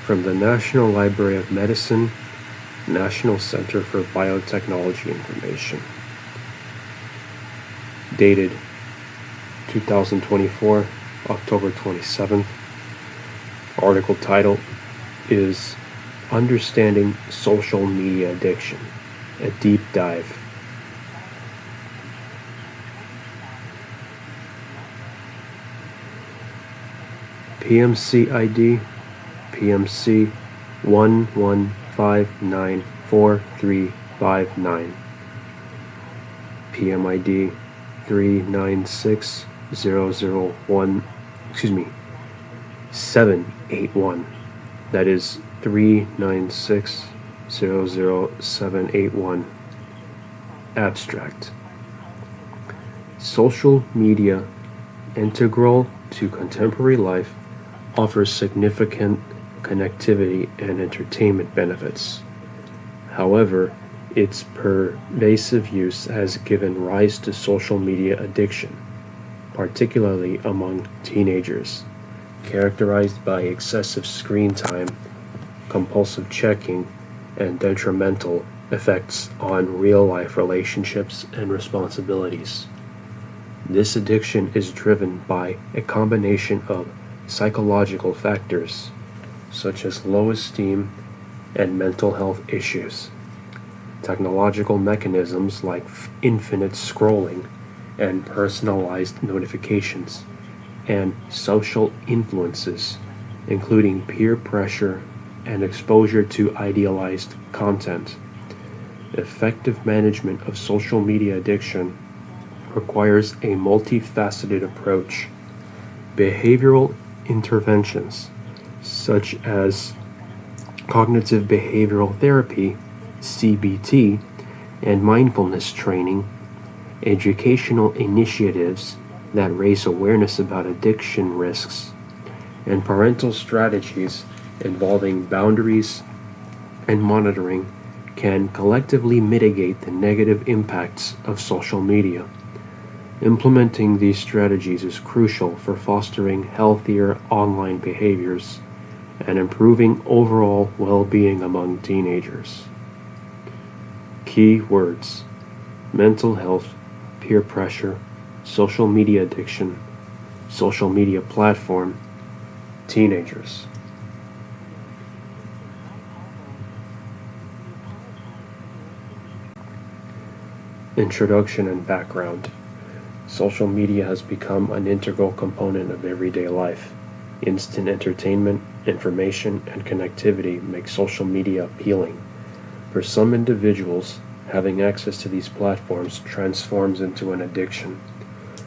from the National Library of Medicine, National Center for Biotechnology Information. Dated 2024, October 27th. Article title is Understanding Social Media Addiction, a deep dive. PMCID, PMC 11594359, PMID 781. That is 396-00781. Abstract. Social media, integral to contemporary life, offers significant connectivity and entertainment benefits. However, its pervasive use has given rise to social media addiction, particularly among teenagers, characterized by excessive screen time, compulsive checking, and detrimental effects on real-life relationships and responsibilities. This addiction is driven by a combination of psychological factors, such as low esteem and mental health issues, technological mechanisms like infinite scrolling and personalized notifications, and social influences, including peer pressure and exposure to idealized content. Effective management of social media addiction requires a multifaceted approach. Behavioral interventions, such as cognitive behavioral therapy, CBT, and mindfulness training, educational initiatives that raise awareness about addiction risks, and parental strategies involving boundaries and monitoring can collectively mitigate the negative impacts of social media. Implementing these strategies is crucial for fostering healthier online behaviors and improving overall well-being among teenagers. Key words: mental health, peer pressure, social media addiction, social media platform, teenagers. Introduction and background. Social media has become an integral component of everyday life. Instant entertainment, information, and connectivity make social media appealing. For some individuals, having access to these platforms transforms into an addiction.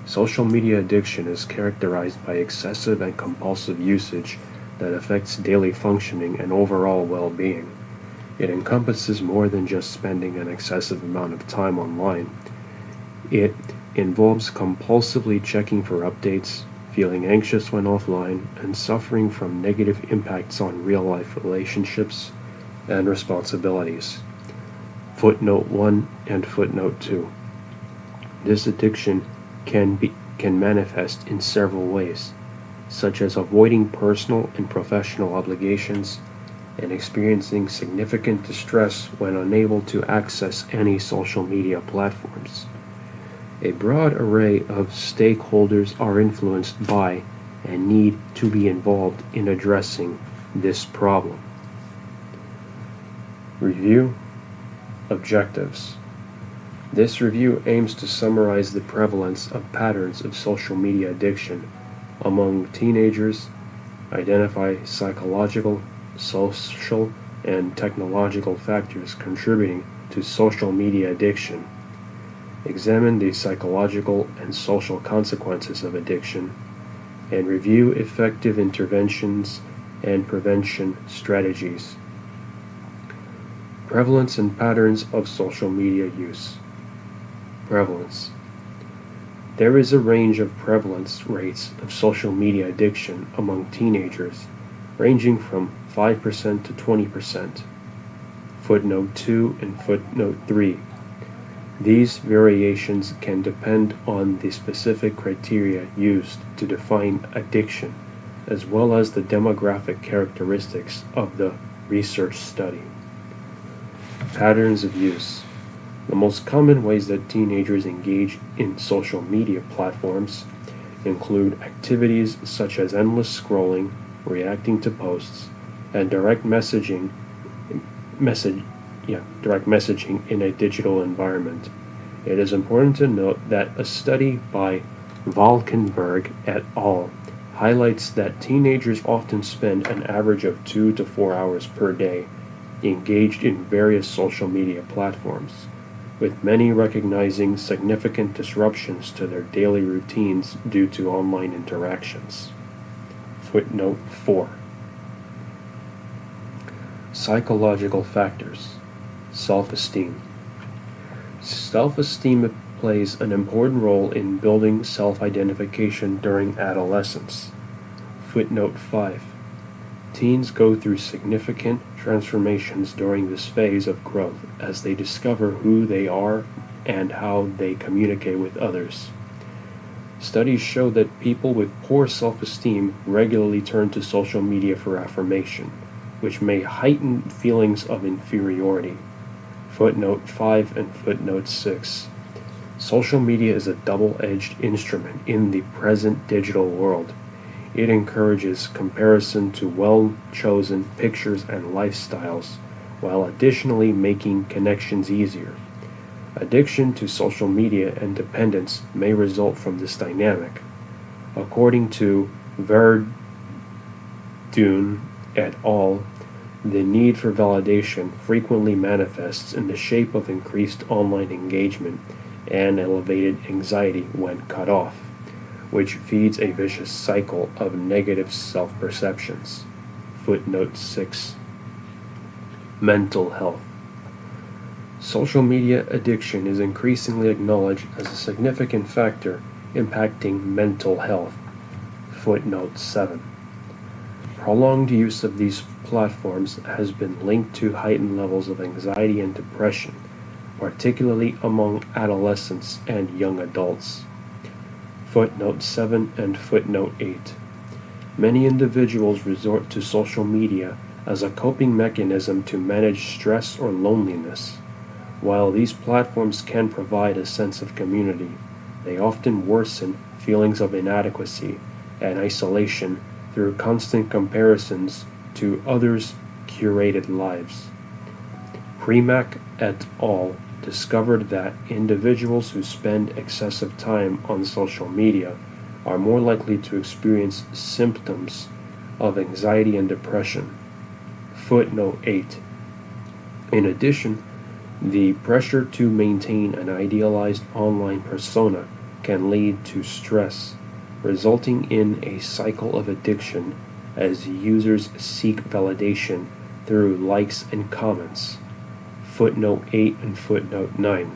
Social media addiction is characterized by excessive and compulsive usage that affects daily functioning and overall well-being. It encompasses more than just spending an excessive amount of time online. It involves compulsively checking for updates, feeling anxious when offline, and suffering from negative impacts on real-life relationships and responsibilities. Footnote 1 and footnote 2. This addiction can manifest in several ways, such as avoiding personal and professional obligations and experiencing significant distress when unable to access any social media platforms. A broad array of stakeholders are influenced by and need to be involved in addressing this problem. Review. Objectives. This review aims to summarize the prevalence of patterns of social media addiction among teenagers, identify psychological, social, and technological factors contributing to social media addiction, examine the psychological and social consequences of addiction, and review effective interventions and prevention strategies. Prevalence and patterns of social media use. Prevalence. There is a range of prevalence rates of social media addiction among teenagers, ranging from 5% to 20%. Footnote 2 and footnote 3. These variations can depend on the specific criteria used to define addiction, as well as the demographic characteristics of the research study. Patterns of use. The most common ways that teenagers engage in social media platforms include activities such as endless scrolling, reacting to posts, and direct messaging in a digital environment. It is important to note that a study by Valkenburg et al. Highlights that teenagers often spend an average of 2 to 4 hours per day engaged in various social media platforms, with many recognizing significant disruptions to their daily routines due to online interactions. Footnote 4. Psychological factors. Self-esteem. Self-esteem plays an important role in building self-identification during adolescence. Footnote 5. Teens go through significant transformations during this phase of growth as they discover who they are and how they communicate with others. Studies show that people with poor self-esteem regularly turn to social media for affirmation, which may heighten feelings of inferiority. Footnote 5 and footnote 6. Social media is a double-edged instrument in the present digital world. It encourages comparison to well-chosen pictures and lifestyles, while additionally making connections easier. Addiction to social media and dependence may result from this dynamic. According to Verdun et al., the need for validation frequently manifests in the shape of increased online engagement and elevated anxiety when cut off, which feeds a vicious cycle of negative self-perceptions. Footnote 6. Mental health. Social media addiction is increasingly acknowledged as a significant factor impacting mental health. Footnote 7. Prolonged use of these platforms has been linked to heightened levels of anxiety and depression, particularly among adolescents and young adults. Footnote 7 and footnote 8. Many individuals resort to social media as a coping mechanism to manage stress or loneliness. While these platforms can provide a sense of community, they often worsen feelings of inadequacy and isolation through constant comparisons to others' curated lives. Premack et al. Discovered that individuals who spend excessive time on social media are more likely to experience symptoms of anxiety and depression. Footnote 8. In addition, the pressure to maintain an idealized online persona can lead to stress, resulting in a cycle of addiction as users seek validation through likes and comments. Footnote 8 and footnote 9.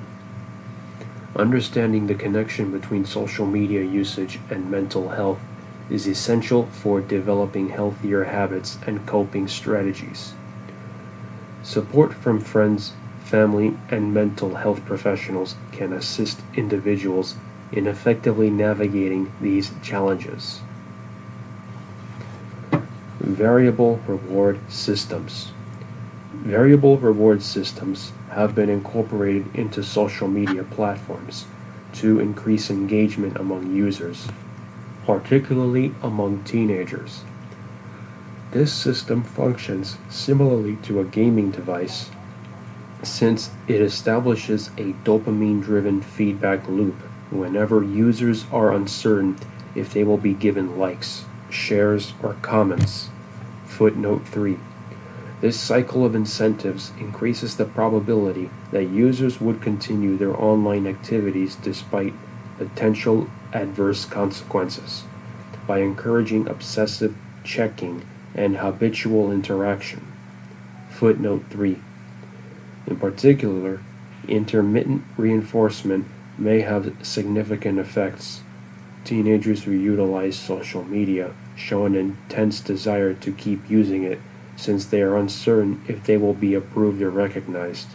Understanding the connection between social media usage and mental health is essential for developing healthier habits and coping strategies. Support from friends, family, and mental health professionals can assist individuals in effectively navigating these challenges. Variable reward systems. Variable reward systems have been incorporated into social media platforms to increase engagement among users, particularly among teenagers. This system functions similarly to a gaming device, since it establishes a dopamine-driven feedback loop whenever users are uncertain if they will be given likes, shares, or comments. Footnote 3. This cycle of incentives increases the probability that users would continue their online activities despite potential adverse consequences, by encouraging obsessive checking and habitual interaction. Footnote 3. In particular, intermittent reinforcement may have significant effects. Teenagers who utilize social media show an intense desire to keep using it since they are uncertain if they will be approved or recognized.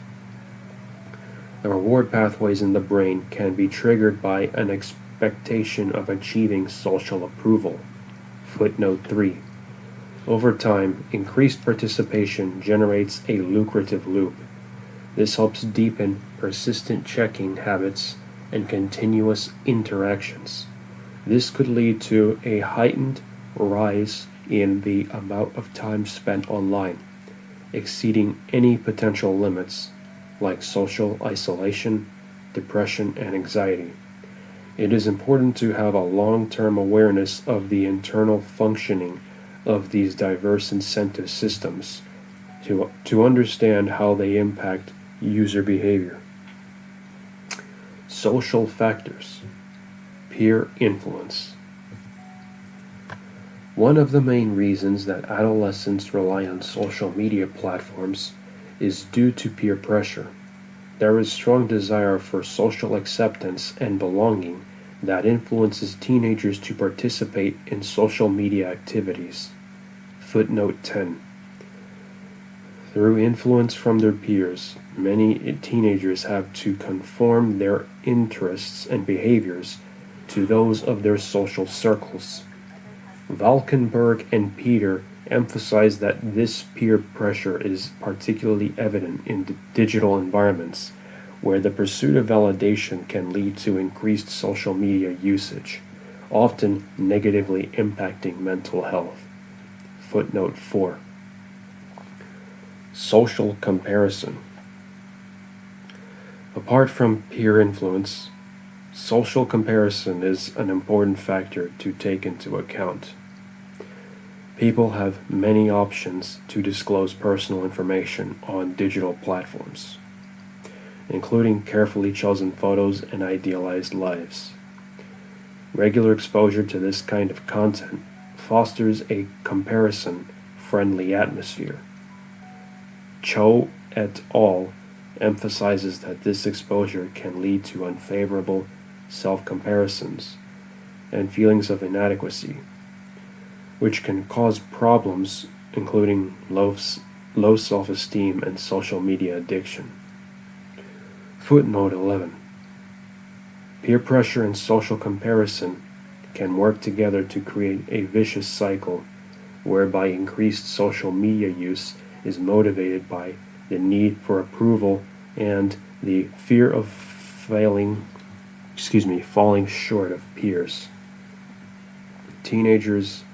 The reward pathways in the brain can be triggered by an expectation of achieving social approval. Footnote 3. Over time, increased participation generates a lucrative loop. This helps deepen persistent checking habits and continuous interactions. This could lead to a heightened rise in the amount of time spent online, exceeding any potential limits like social isolation, depression, and anxiety. It is important to have a long-term awareness of the internal functioning of these diverse incentive systems to understand how they impact user behavior. Social factors. Peer influence. One of the main reasons that adolescents rely on social media platforms is due to peer pressure. There is strong desire for social acceptance and belonging that influences teenagers to participate in social media activities. Footnote 10. Through influence from their peers, many teenagers have to conform their interests and behaviors to those of their social circles. Valkenburg and Peter emphasize that this peer pressure is particularly evident in digital environments, where the pursuit of validation can lead to increased social media usage, often negatively impacting mental health. Footnote 4. Social comparison. Apart from peer influence, social comparison is an important factor to take into account. People have many options to disclose personal information on digital platforms, including carefully chosen photos and idealized lives. Regular exposure to this kind of content fosters a comparison-friendly atmosphere. Cho et al. Emphasizes that this exposure can lead to unfavorable self-comparisons and feelings of inadequacy, which can cause problems including low self-esteem and social media addiction. Footnote 11. Peer pressure and social comparison can work together to create a vicious cycle whereby increased social media use is motivated by the need for approval and the fear of falling short of peers. Teenagers'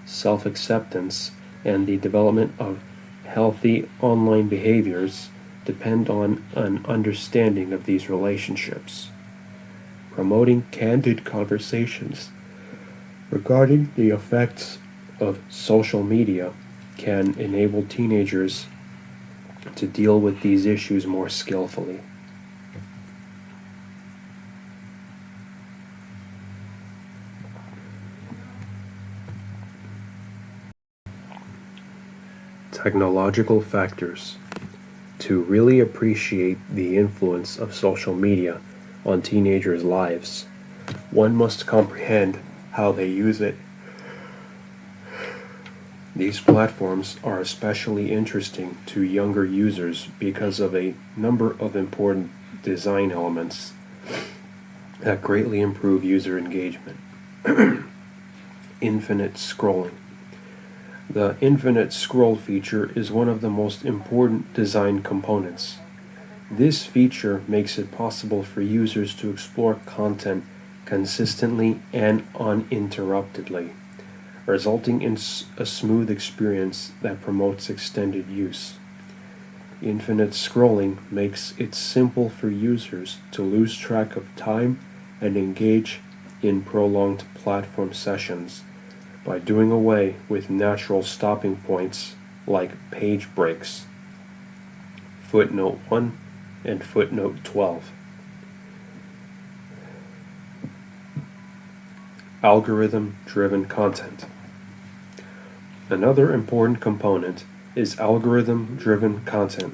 self-acceptance and the development of healthy online behaviors depend on an understanding of these relationships. Promoting candid conversations regarding the effects of social media can enable teenagers to deal with these issues more skillfully. Technological factors. To really appreciate the influence of social media on teenagers' lives, one must comprehend how they use it. These platforms are especially interesting to younger users because of a number of important design elements that greatly improve user engagement. Infinite scrolling. The infinite scroll feature is one of the most important design components. This feature makes it possible for users to explore content consistently and uninterruptedly, resulting in a smooth experience that promotes extended use. Infinite scrolling makes it simple for users to lose track of time and engage in prolonged platform sessions by doing away with natural stopping points like page breaks. Footnote 1 and footnote 12. Algorithm-driven content. Another important component is algorithm-driven content,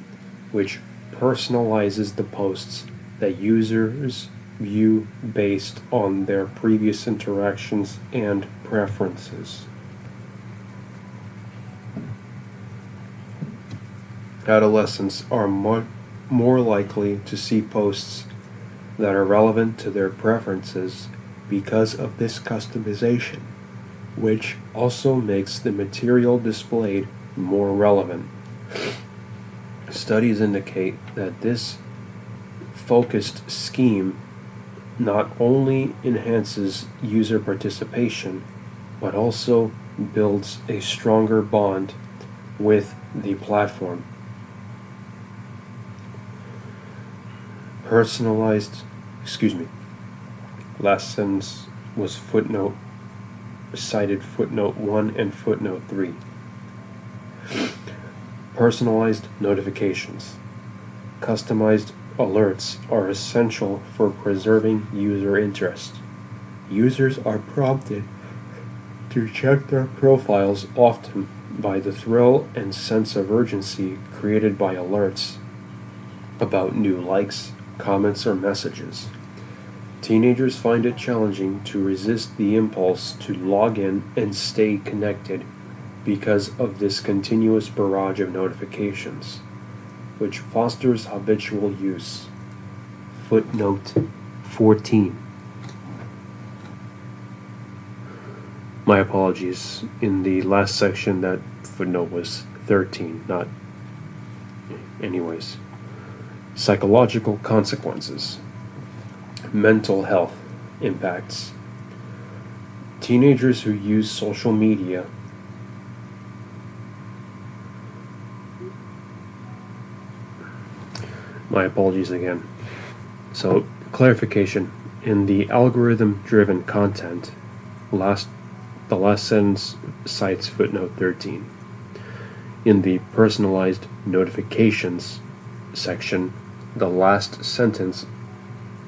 which personalizes the posts that users view based on their previous interactions and preferences. Adolescents are more likely to see posts that are relevant to their preferences because of this customization. which also makes the material displayed more relevant. Studies indicate that this focused scheme not only enhances user participation, but also builds a stronger bond with the platform. Last sentence was cited footnote 1 and footnote 3. Personalized notifications. Customized alerts are essential for preserving user interest. Users are prompted to check their profiles often by the thrill and sense of urgency created by alerts about new likes, comments, or messages. Teenagers find it challenging to resist the impulse to log in and stay connected because of this continuous barrage of notifications, which fosters habitual use. Footnote 14. My apologies. In the last section, that footnote was 13, not. Anyways. Psychological consequences. Mental health impacts. Teenagers who use social media My apologies again. So, clarification. In the algorithm-driven content, the last sentence cites footnote 13. In the personalized notifications section, the last sentence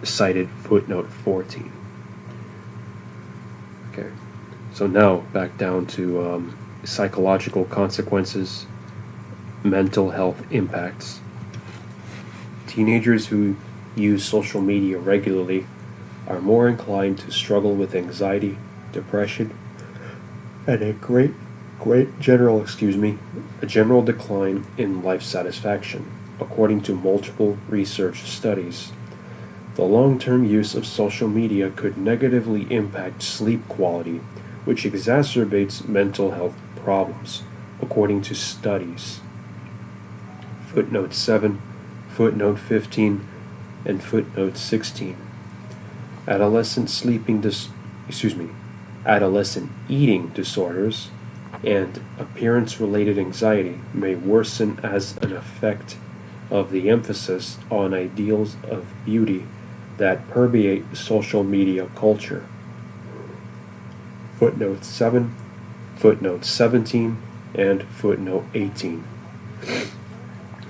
cited footnote 14. Okay, so now back down to psychological consequences, mental health impacts. Teenagers who use social media regularly are more inclined to struggle with anxiety, depression, and a general decline in life satisfaction, according to multiple research studies. The long-term use of social media could negatively impact sleep quality, which exacerbates mental health problems, according to studies. Footnote 7, footnote 15, and footnote 16. Adolescent eating disorders and appearance-related anxiety may worsen as an effect of the emphasis on ideals of beauty that permeate social media culture. Footnote 7, footnote 17, and footnote 18.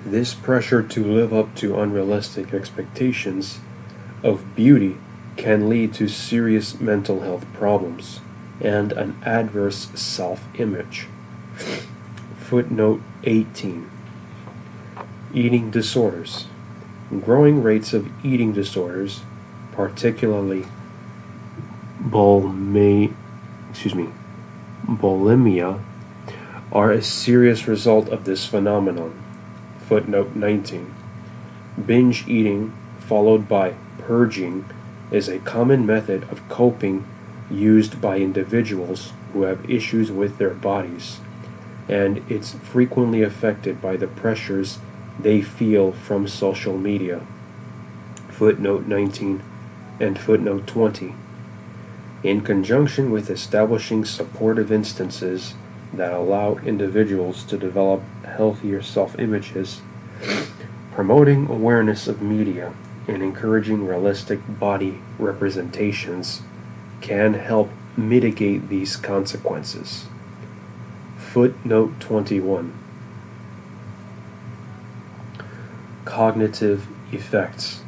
This pressure to live up to unrealistic expectations of beauty can lead to serious mental health problems and an adverse self-image. Footnote 18. Eating disorders. Growing rates of eating disorders, particularly bulimia, are a serious result of this phenomenon. Footnote 19. Binge eating followed by purging is a common method of coping used by individuals who have issues with their bodies, and it's frequently affected by the pressures they feel from social media. Footnote 19 and footnote 20. In conjunction with establishing supportive instances that allow individuals to develop healthier self-images, promoting awareness of media and encouraging realistic body representations can help mitigate these consequences. Footnote 21. Cognitive effects.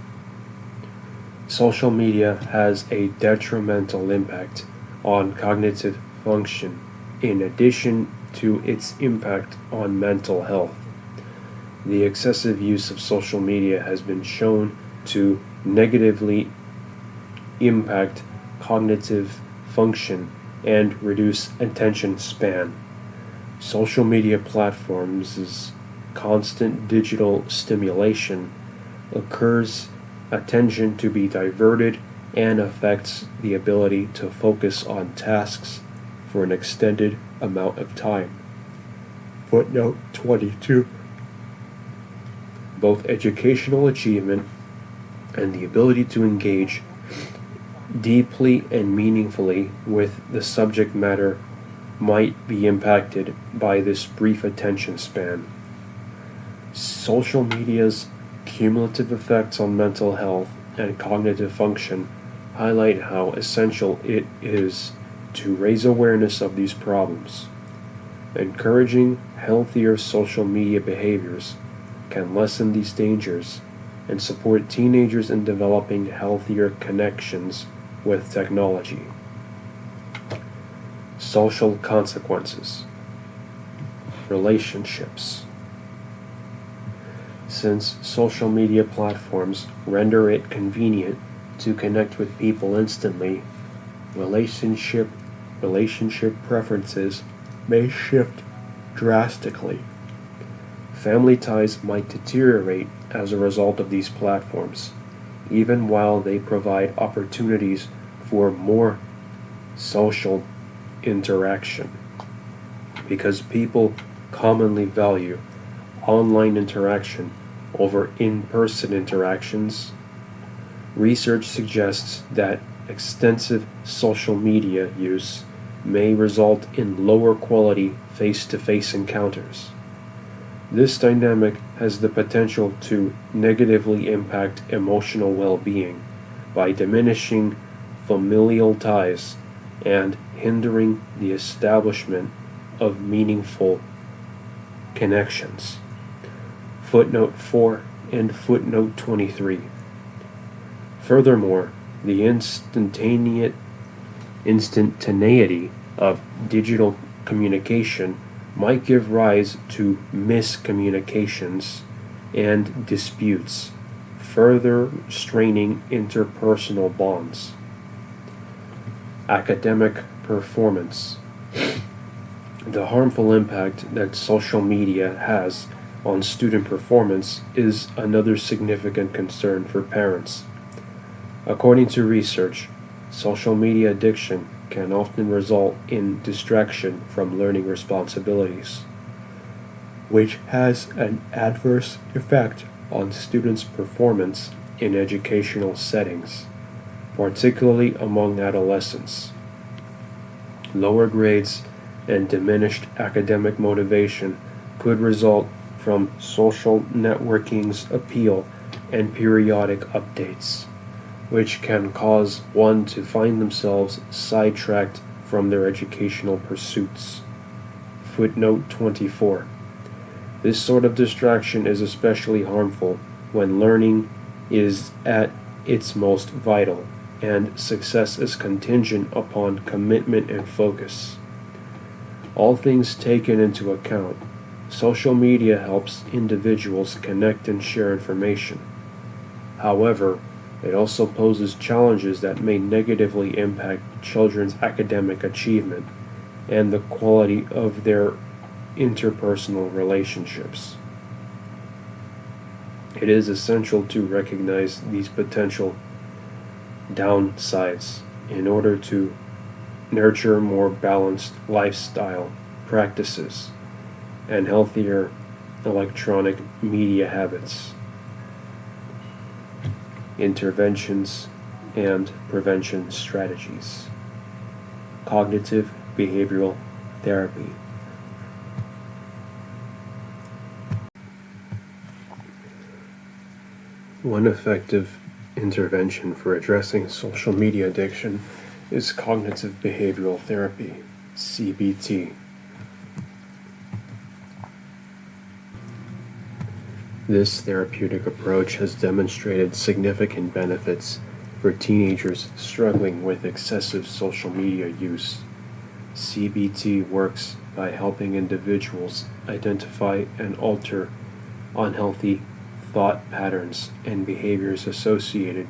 Social media has a detrimental impact on cognitive function in addition to its impact on mental health. The excessive use of social media has been shown to negatively impact cognitive function and reduce attention span. Social media platforms' constant digital stimulation occurs attention to be diverted and affects the ability to focus on tasks for an extended amount of time. Footnote 22. Both educational achievement and the ability to engage deeply and meaningfully with the subject matter might be impacted by this brief attention span. Social media's cumulative effects on mental health and cognitive function highlight how essential it is to raise awareness of these problems. Encouraging healthier social media behaviors can lessen these dangers and support teenagers in developing healthier connections with technology. Social consequences. Relationships. Since social media platforms render it convenient to connect with people instantly, relationship preferences may shift drastically. Family ties might deteriorate as a result of these platforms, even while they provide opportunities for more social interaction. Because people commonly value online interaction over in-person interactions, research suggests that extensive social media use may result in lower quality face-to-face encounters. This dynamic has the potential to negatively impact emotional well-being by diminishing familial ties and hindering the establishment of meaningful connections. Footnote 4 and footnote 23. Furthermore, the instantaneity of digital communication might give rise to miscommunications and disputes, further straining interpersonal bonds. Academic performance. The harmful impact that social media has on student performance is another significant concern for parents. According to research, social media addiction can often result in distraction from learning responsibilities, which has an adverse effect on students' performance in educational settings, particularly among adolescents. Lower grades and diminished academic motivation could result from social networking's appeal and periodic updates, which can cause one to find themselves sidetracked from their educational pursuits. Footnote 24. This sort of distraction is especially harmful when learning is at its most vital and success is contingent upon commitment and focus. All things taken into account, social media helps individuals connect and share information. However, it also poses challenges that may negatively impact children's academic achievement and the quality of their interpersonal relationships. It is essential to recognize these potential downsides in order to nurture more balanced lifestyle practices and healthier electronic media habits. Interventions and prevention strategies. Cognitive behavioral therapy. One effective intervention for addressing social media addiction is cognitive behavioral therapy, CBT. This therapeutic approach has demonstrated significant benefits for teenagers struggling with excessive social media use. CBT works by helping individuals identify and alter unhealthy thought patterns and behaviors associated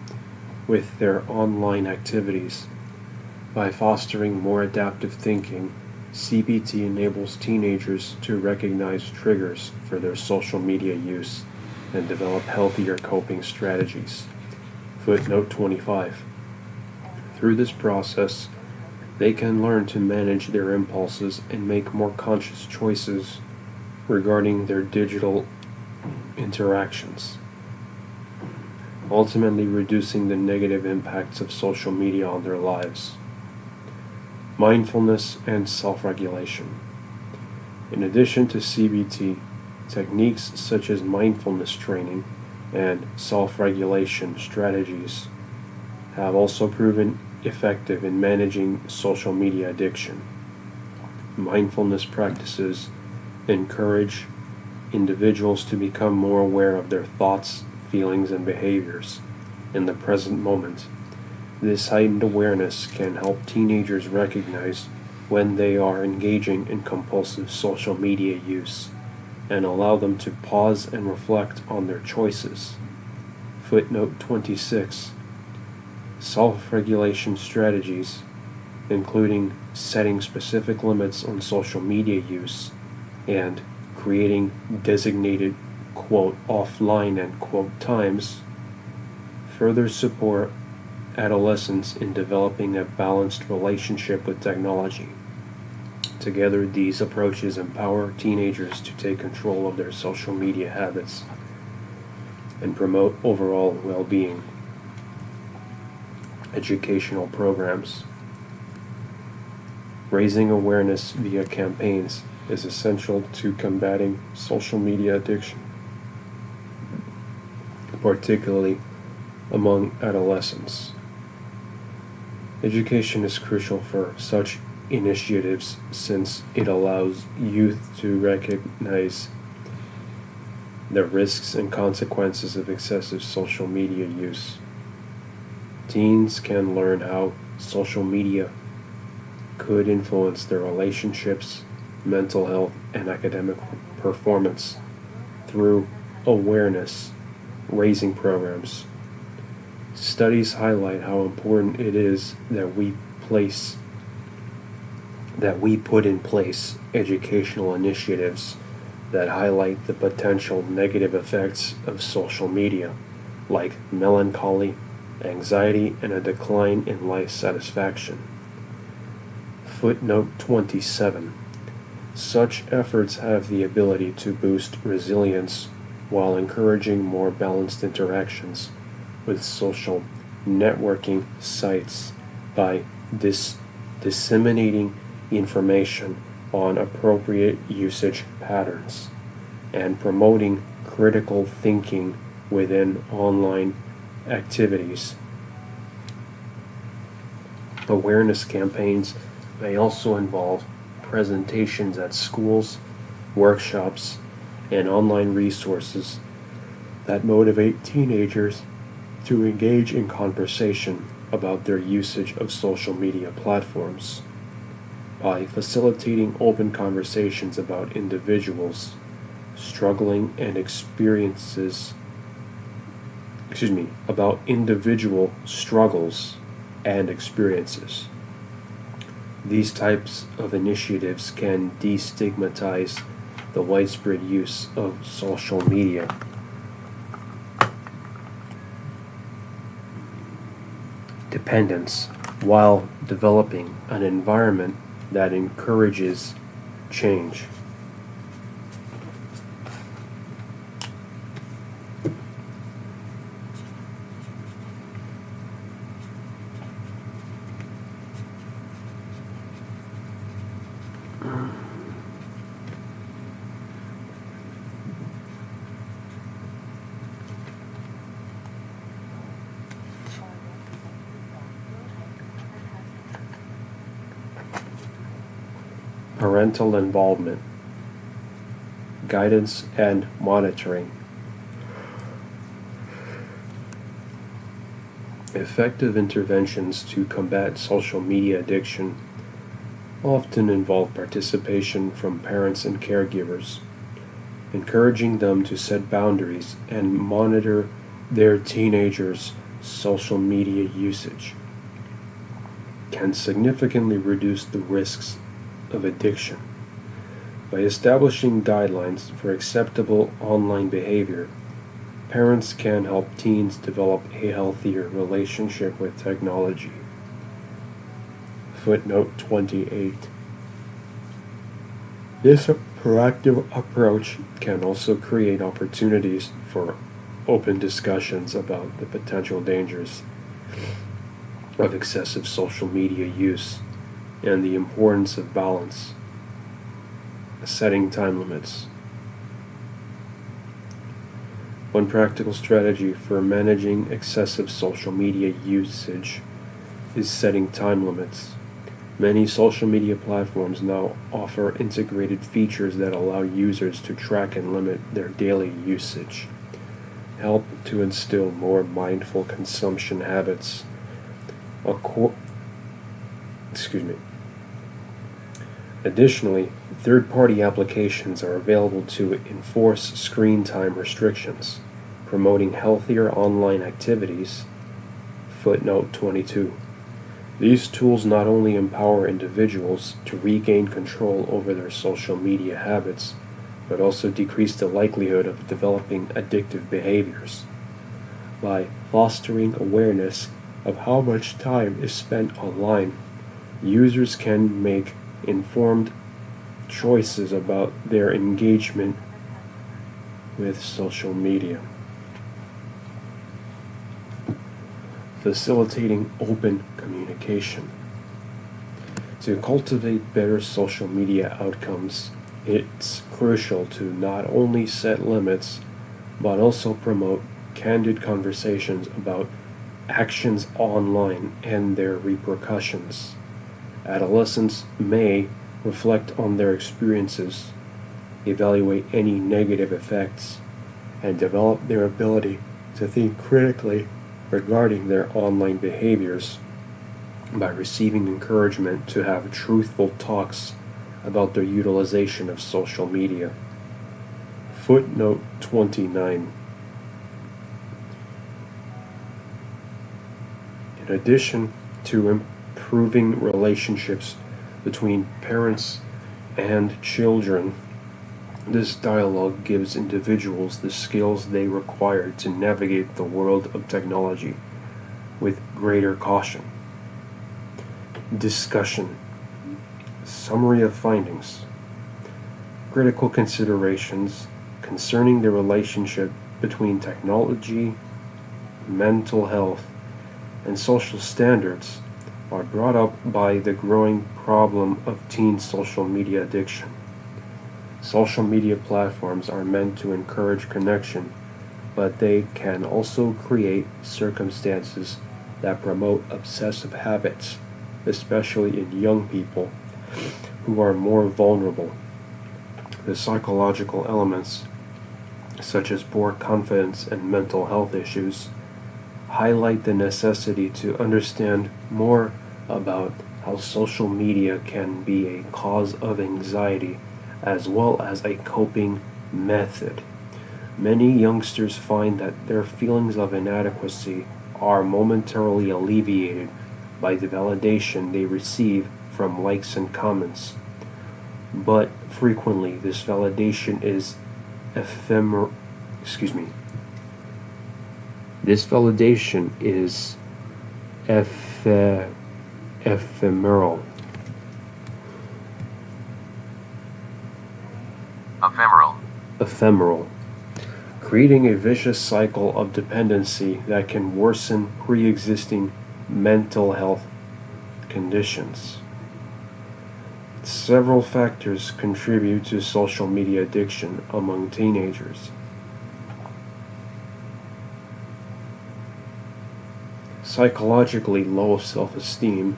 with their online activities. By fostering more adaptive thinking, CBT enables teenagers to recognize triggers for their social media use and develop healthier coping strategies. Footnote 25. Through this process, They can learn to manage their impulses and make more conscious choices regarding their digital interactions, ultimately reducing the negative impacts of social media on their lives. Mindfulness and self-regulation. In addition to CBT, techniques such as mindfulness training and self-regulation strategies have also proven effective in managing social media addiction. Mindfulness practices encourage individuals to become more aware of their thoughts, feelings, and behaviors in the present moment. This heightened awareness can help teenagers recognize when they are engaging in compulsive social media use and allow them to pause and reflect on their choices. Footnote 26. Self-regulation strategies, including setting specific limits on social media use and creating designated quote offline end quote times, further support adolescents in developing a balanced relationship with technology. Together, these approaches empower teenagers to take control of their social media habits and promote overall well-being. Educational programs. Raising awareness via campaigns is essential to combating social media addiction, particularly among adolescents. Education is crucial for such initiatives since it allows youth to recognize the risks and consequences of excessive social media use. Teens can learn how social media could influence their relationships, mental health, and academic performance through awareness raising programs. Studies highlight how important it is that we put in place educational initiatives that highlight the potential negative effects of social media, like melancholy, anxiety, and a decline in life satisfaction. Footnote 27. Such efforts have the ability to boost resilience while encouraging more balanced interactions with social networking sites by disseminating information on appropriate usage patterns and promoting critical thinking within online activities. Awareness campaigns may also involve presentations at schools, workshops, and online resources that motivate teenagers to engage in conversation about their usage of social media platforms. By facilitating open conversations about individuals struggling and about individual struggles and experiences. These types of initiatives can destigmatize the widespread use of social media. Dependence, while developing an environment that encourages change. Parental involvement, guidance, and monitoring. Effective interventions to combat social media addiction often involve participation from parents and caregivers, encouraging them to set boundaries and monitor their teenagers' social media usage can significantly reduce the risks of addiction. By establishing guidelines for acceptable online behavior, parents can help teens develop a healthier relationship with technology. Footnote 28. This proactive approach can also create opportunities for open discussions about the potential dangers of excessive social media use and the importance of balance, setting time limits. One practical strategy for managing excessive social media usage is setting time limits. Many social media platforms now offer integrated features that allow users to track and limit their daily usage, help to instill more mindful consumption habits. Additionally, third-party applications are available to enforce screen time restrictions, promoting healthier online activities. Footnote 22. These tools not only empower individuals to regain control over their social media habits, but also decrease the likelihood of developing addictive behaviors. By fostering awareness of how much time is spent online, users can make informed choices about their engagement with social media. Facilitating open communication. To cultivate better social media outcomes, it's crucial to not only set limits, but also promote candid conversations about actions online and their repercussions. Adolescents may reflect on their experiences, evaluate any negative effects, and develop their ability to think critically regarding their online behaviors by receiving encouragement to have truthful talks about their utilization of social media. Footnote 29. In addition to improving relationships between parents and children, this dialogue gives individuals the skills they require to navigate the world of technology with greater caution. Discussion. Summary of findings. Critical considerations concerning the relationship between technology, mental health, and social standards are brought up by the growing problem of teen social media addiction. Social media platforms are meant to encourage connection, but they can also create circumstances that promote obsessive habits, especially in young people who are more vulnerable. The psychological elements, such as poor confidence and mental health issues, highlight the necessity to understand more about how social media can be a cause of anxiety as well as a coping method. Many youngsters find that their feelings of inadequacy are momentarily alleviated by the validation they receive from likes and comments. But frequently, this validation is ephemeral. This validation is ephemeral. Ephemeral, creating a vicious cycle of dependency that can worsen pre-existing mental health conditions. Several factors contribute to social media addiction among teenagers. Psychologically low self-esteem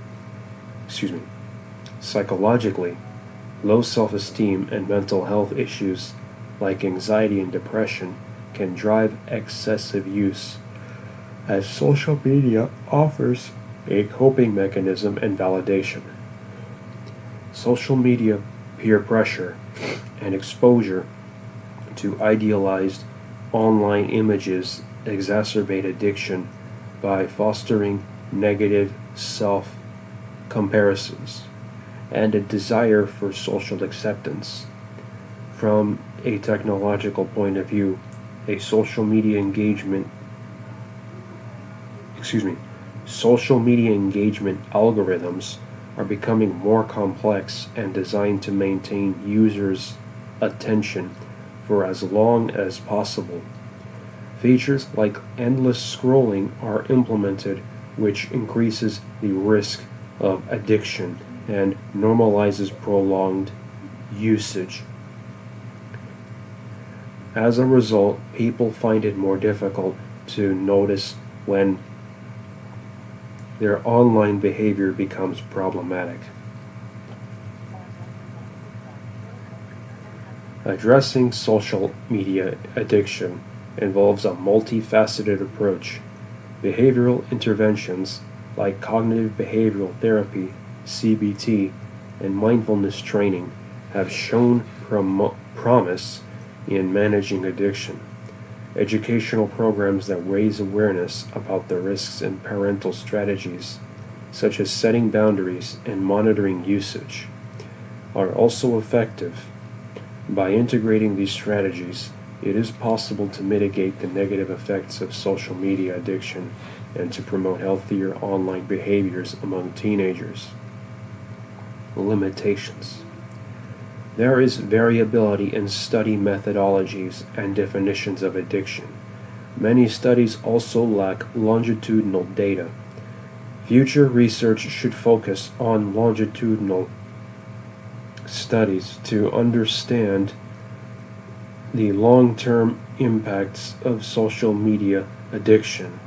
and mental health issues like anxiety and depression can drive excessive use, as social media offers a coping mechanism and validation. Social media peer pressure and exposure to idealized online images exacerbate addiction by fostering negative self-comparisons and a desire for social acceptance. From a technological point of view, social media engagement algorithms are becoming more complex and designed to maintain users' attention for as long as possible. Features like endless scrolling are implemented, which increases the risk of addiction and normalizes prolonged usage. As a result, people find it more difficult to notice when their online behavior becomes problematic. Addressing social media addiction involves a multifaceted approach. Behavioral interventions like cognitive behavioral therapy, CBT, and mindfulness training have shown promise in managing addiction. Educational programs that raise awareness about the risks and parental strategies, such as setting boundaries and monitoring usage, are also effective. By integrating these strategies, it is possible to mitigate the negative effects of social media addiction and to promote healthier online behaviors among teenagers. Limitations. There is variability in study methodologies and definitions of addiction. Many studies also lack longitudinal data. Future research should focus on longitudinal studies to understand the long-term impacts of social media addiction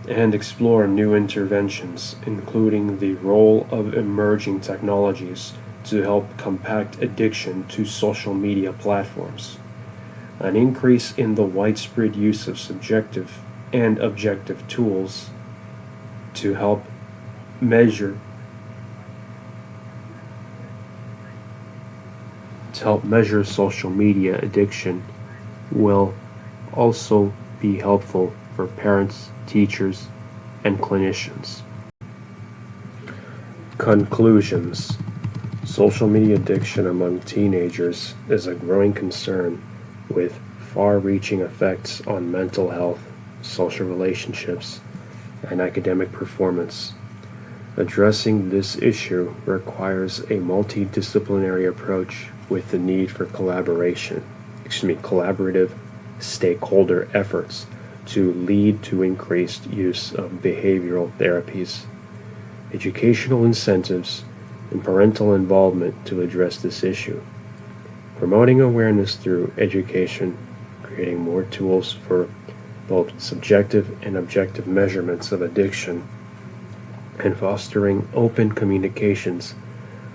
and explore new interventions, including the role of emerging technologies to help combat addiction to social media platforms. An increase in the widespread use of subjective and objective tools to help measure social media addiction will also be helpful for parents, teachers, and clinicians. Conclusions. Social media addiction among teenagers is a growing concern with far-reaching effects on mental health, social relationships, and academic performance. Addressing this issue requires a multidisciplinary approach with the need for collaborative stakeholder efforts to lead to increased use of behavioral therapies, educational incentives, and parental involvement to address this issue. Promoting awareness through education, creating more tools for both subjective and objective measurements of addiction, and fostering open communications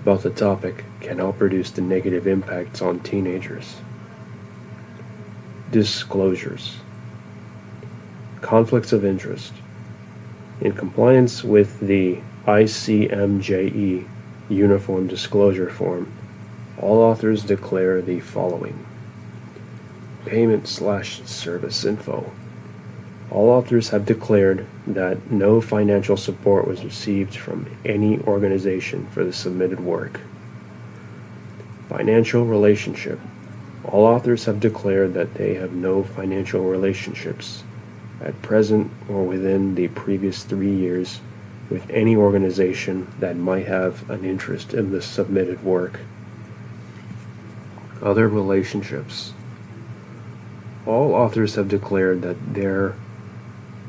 about the topic can help reduce the negative impacts on teenagers. Disclosures. Conflicts of interest. In compliance with the ICMJE Uniform Disclosure Form, all authors declare the following. Payment/service info. All authors have declared that no financial support was received from any organization for the submitted work. Financial relationship. All authors have declared that they have no financial relationships at present or within the previous 3 years with any organization that might have an interest in the submitted work. Other relationships. All authors have declared that there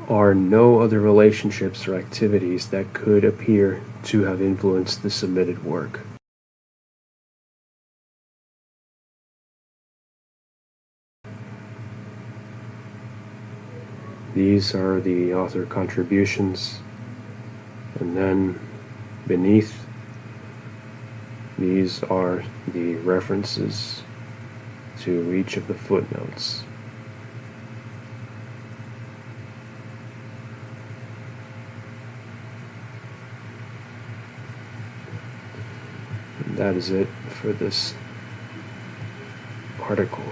are no other relationships or activities that could appear to have influenced the submitted work. These are the author contributions, and then beneath these are the references to each of the footnotes. And that is it for this article.